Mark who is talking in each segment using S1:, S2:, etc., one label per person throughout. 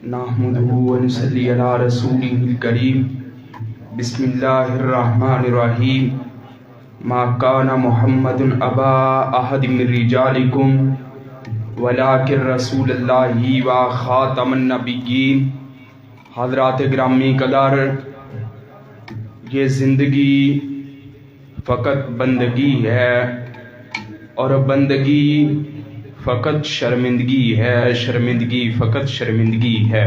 S1: نحمده ونصلي على رسوله الكريم بسم الله الرحمن الرحيم ما كان محمد أبا أحد من رجالكم ولكن رسول الله وخاتم النبيين۔ حضرات گرامی قدر، یہ زندگی فقط بندگی ہے اور بندگی فقط شرمندگی ہے، شرمندگی فقط شرمندگی ہے۔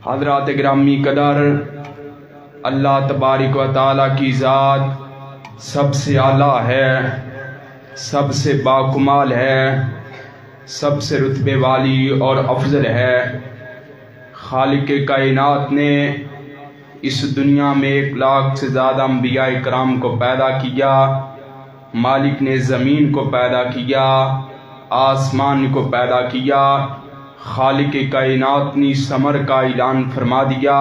S1: حضرات گرامی قدر، اللہ تبارک و تعالیٰ کی ذات سب سے اعلیٰ ہے، سب سے باکمال ہے، سب سے رتبے والی اور افضل ہے۔ خالق کائنات نے اس دنیا میں 1 لاکھ سے زیادہ انبیاء کرام کو پیدا کیا۔ مالک نے زمین کو پیدا کیا، آسمان کو پیدا کیا۔ خالق کائنات نے اس امر کا اعلان فرما دیا،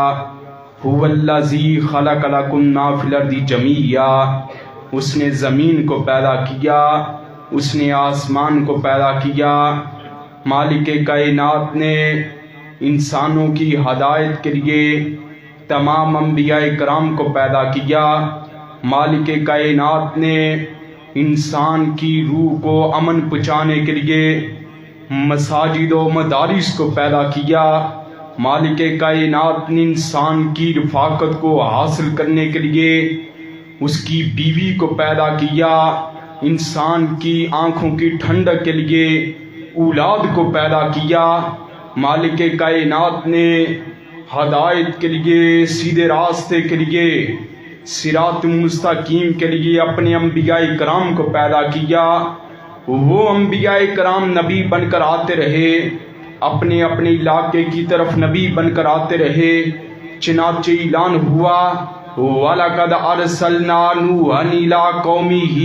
S1: هو الذی خلق لکم ما فی الارض جمیعا۔ اس نے زمین کو پیدا کیا، اس نے آسمان کو پیدا کیا۔ مالک کائنات نے انسانوں کی ہدایت کے لیے تمام انبیاء کرام کو پیدا کیا۔ مالک کائنات نے انسان کی روح کو امن پہنچانے کے لیے مساجد و مدارس کو پیدا کیا۔ مالک کائنات نے انسان کی رفاقت کو حاصل کرنے کے لیے اس کی بیوی کو پیدا کیا۔ انسان کی آنکھوں کی ٹھنڈک کے لیے اولاد کو پیدا کیا۔ مالک کائنات نے ہدایت کے لیے، سیدھے راستے کے لیے، صراط مستقیم کے لیے اپنے انبیاء کرام کو پیدا کیا۔ وہ انبیاء کرام نبی بن کر آتے رہے، اپنے اپنے علاقے کی طرف نبی بن کر آتے رہے۔ چنانچہ اعلان ہوا، وَلَقَدْ أَرْسَلْنَا نُوحًا إِلَىٰ قَوْمِهِ۔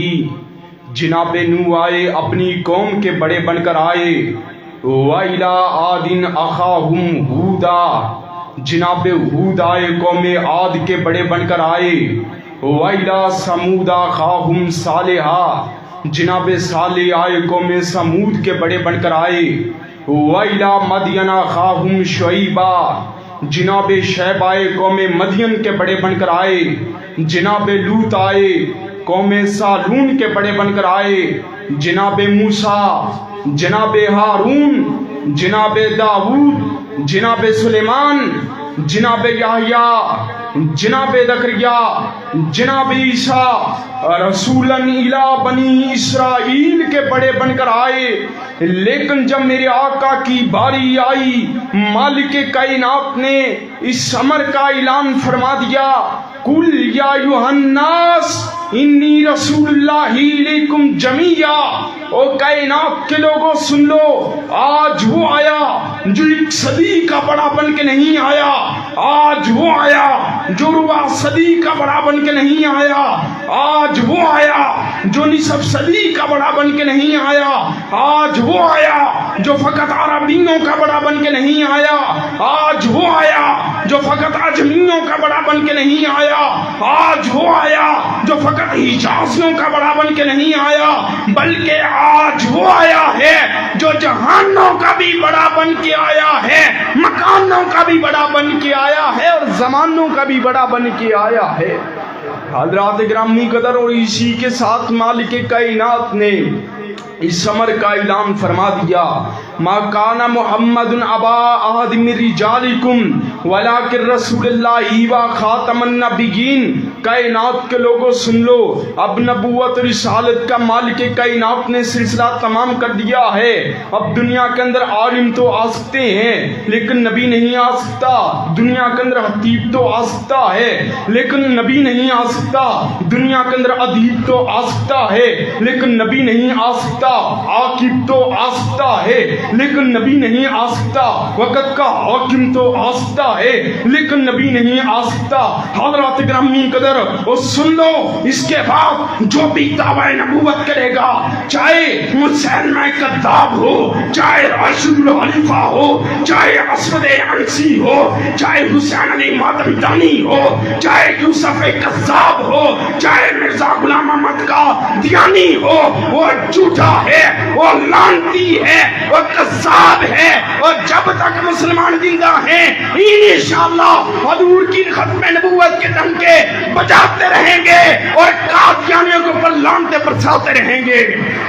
S1: جناب نوح آئے، اپنی قوم کے بڑے بن کر آئے۔ وَإِلَىٰ عَادٍ أَخَاهُمْ هُودًا۔ جناب ہود آئے، قوم عاد کے بڑے بن کر آئے۔ وَإِلَىٰ ثَمُودَ أَخَاهُمْ صَالِحًا۔ جناب صالح آئے، قوم سمود کے بڑے بن کر آئے۔ وَإِلَىٰ مَدْيَنَ أَخَاهُمْ شُعَيْبًا۔ جناب شعیب آئے، قوم مدین کے بڑے بن کر آئے۔ جناب لوط آئے، قوم صالون کے بڑے بن کر آئے۔ جناب موسیٰ، جناب ہارون، جناب داؤد، جناب سلیمان، جناب یحییٰ، جناب زکریا، جناب عیسیٰ رسولاً الی بنی اسرائیل کے بڑے بن کر آئے۔ لیکن جب میرے آقا کی باری آئی، مالک کائنات نے اس امر کا اعلان فرما دیا، قُلْ يَا أَيُّهَا النَّاسُ انی رسول اللہ علیکم جمیعا۔ او کائنات کے لوگوں سن لو، آج وہ آیا جو 1 صدی کا بڑا بن کے نہیں آیا، آج وہ آیا جو ربع صدی کا بڑا بن کے نہیں آیا، آج وہ آیا جو نصف صدی کا بڑا بن کے نہیں آیا، آج وہ آیا جو فقط عربیوں کا بڑا بن کے نہیں آیا، آج وہ آیا جو فقط عجمیوں کا بڑا بن کے نہیں آیا، آج وہ آیا جو فقط حجازیوں کا بڑا بن کے نہیں آیا، بلکہ آج وہ آیا ہے جو جہانوں کا بھی بڑا بن کے آیا ہے، مکانوں کا بھی بڑا بن کے آیا ہے، اور زمانوں کا بھی بڑا بن کے آیا ہے۔ حضرات گرامی قدر، اور اسی کے ساتھ مالک کائنات نے اس امر کا اعلان فرما دیا، ما کان محمد ابا احد من رجالکم ولکن رسول اللہ و خاتم النبیین۔ کائنات کے لوگوں سن لو، اب نبوت رسالت کا مالک کائنات نے سلسلہ تمام کر دیا ہے۔ اب دنیا کے اندر عالم تو آ سکتے ہیں لیکن نبی نہیں آ سکتا، دنیا کے اندر حتیب تو آ سکتا ہے لیکن نبی نہیں آ سکتا، دنیا کے اندر ادیب تو آ سکتا ہے لیکن نبی نہیں آ سکتا، عاقب تو آ سکتا ہے لیکن نبی نہیں آ سکتا، وقت کا حاکم تو آ سکتا ہے لیکن نبی نہیں آ سکتا۔ حضرات گرامی قدر، اور سن لو، اس کے بعد جو بھی دعوی نبوت کرے گا، چاہے مسلمہ کذاب ہو، چاہے راشد الخلیفہ ہو، چاہے اسود عنسی ہو، چاہے حسین علی ماتمدانی ہو، چاہے یوسف کذاب ہو، چاہے مرزا غلام احمد کا دیانی ہو، وہ جھوٹا ہے، وہ لعنتی ہے، وہ قذاب ہے، اور جب تک مسلمان زندہ ہیں انشاءاللہ حضور کی ختم نبوت کے ڈنکے بجاتے رہیں گے اور قادیانیوں کے اوپر لعنتیں برساتے رہیں گے۔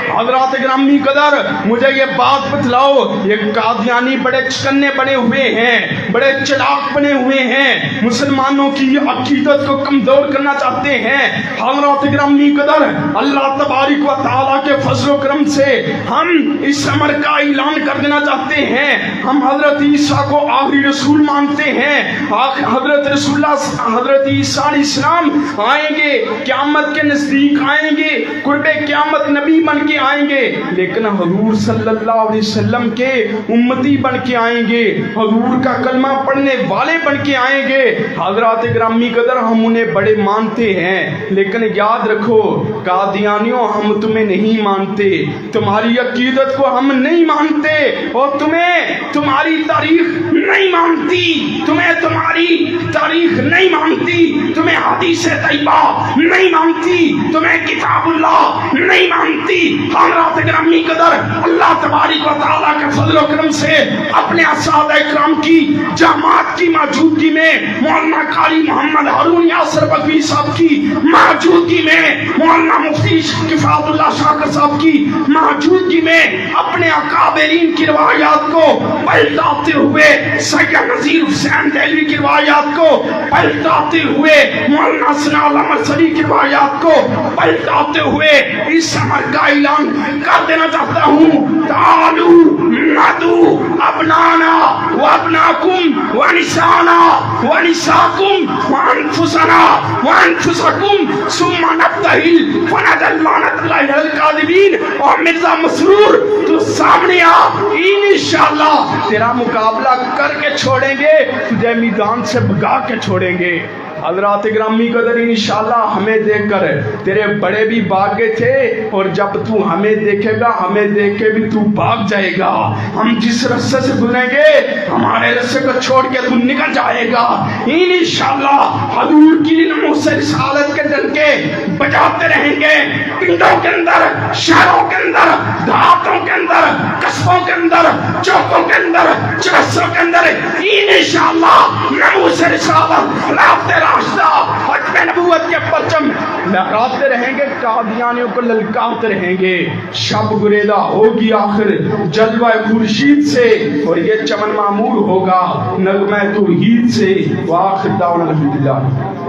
S1: حضرات گرامی قدر، مجھے یہ بات بتلاؤ، یہ قادیانی بڑے چکنے بنے ہوئے ہیں، بڑے چلاک بنے ہوئے ہیں، مسلمانوں کی عقیدت کو کمزور کرنا چاہتے ہیں۔ حضرات گرامی قدر، اللہ تبارک و تعالیٰ کے فضل و کرم سے ہم اس امر کا اعلان کر دینا چاہتے ہیں، ہم حضرت عیسیٰ کو آخری رسول مانتے ہیں۔ حضرت رسول اللہ حضرت عیسیٰ علیہ السلام آئیں گے، قیامت کے نزدیک آئیں گے، قرب قیامت نبی بن کے آئیں گے، لیکن حضور صلی اللہ علیہ وسلم کے امتی بن کے آئیں گے، حضور کا کلمہ پڑھنے والے بن کے آئیں گے۔ حضرات گرامی قدر، ہم انہیں بڑے مانتے ہیں، لیکن یاد رکھو قادیانیوں، ہم تمہیں نہیں مانتے، تمہاری عقیدت کو ہم نہیں مانتے، اور تمہیں تمہاری تاریخ نہیں مانتی، تمہیں تمہاری تاریخ نہیں مانتی، تمہیں حدیث طیبہ نہیں مانتی، تمہیں کتاب اللہ نہیں مانتی۔ حضرات گرامی قدر، اللہ تبارک و تعالیٰ کے فضل و کرم سے اپنے اساتذہ اکرام کی جماعت کی موجودگی میں، مولانا قاری محمد ہارون یاسر بگوی صاحب کی موجودگی میں، مولانا مفتی کفایت اللہ شاکر صاحب کی موجودگی میں، اپنے اکابرین کی روایات کو پلٹاتے ہوئے، سید نذیر حسین دہلوی کی روایات کو پلٹاتے ہوئے، مولانا ثناء اللہ مرسلی کی روایات کو پلٹاتے ہوئے اس امر کا اعلان کر دینا چاہتا ہوں، تعالو ندعو ابنانا وابناکم ونسانا ونساکم وانفسنا وانفسکم ثم نبتہل فنجعل لعنت اللہ علی الکاذبین۔ اور مرزا مسرور، تو سامنے آ، انشاءاللہ تیرا مقابلہ کر کے چھوڑیں گے، تجھے میدان سے بھگا کے چھوڑیں گے۔ حضرات گرامی قدر، انشاءاللہ ہمیں دیکھ کر تیرے بڑے بھی بھاگے تھے، اور جب تو ہمیں دیکھے گا، ہمیں دیکھ کے بھی تو بھاگ جائے گا۔ ہم جس رستے سے گزریں گے، ہمارے رستے کو چھوڑ کے تو نکل جائے گا۔ انشاءاللہ حضور کی نمو سے رسالت کے ڈنکے بجاتے رہیں گے، پنڈوں کے اندر، شہروں کے اندر، دیہاتوں کے اندر، قصبوں کے اندر، چوکوں کے اندر، چرسوں کے اندر، انشاءاللہ نمو سے رسالت لاتے راستہ ختم نبوت کے پرچم لہراتے رہیں گے، قادیانیوں کو للکارتے رہیں گے۔ شب گریزہ ہوگی آخر جلوہ خورشید سے، اور یہ چمن معمور ہوگا نغمہ توحید سے۔ وآخر دعوانا الحمدللہ۔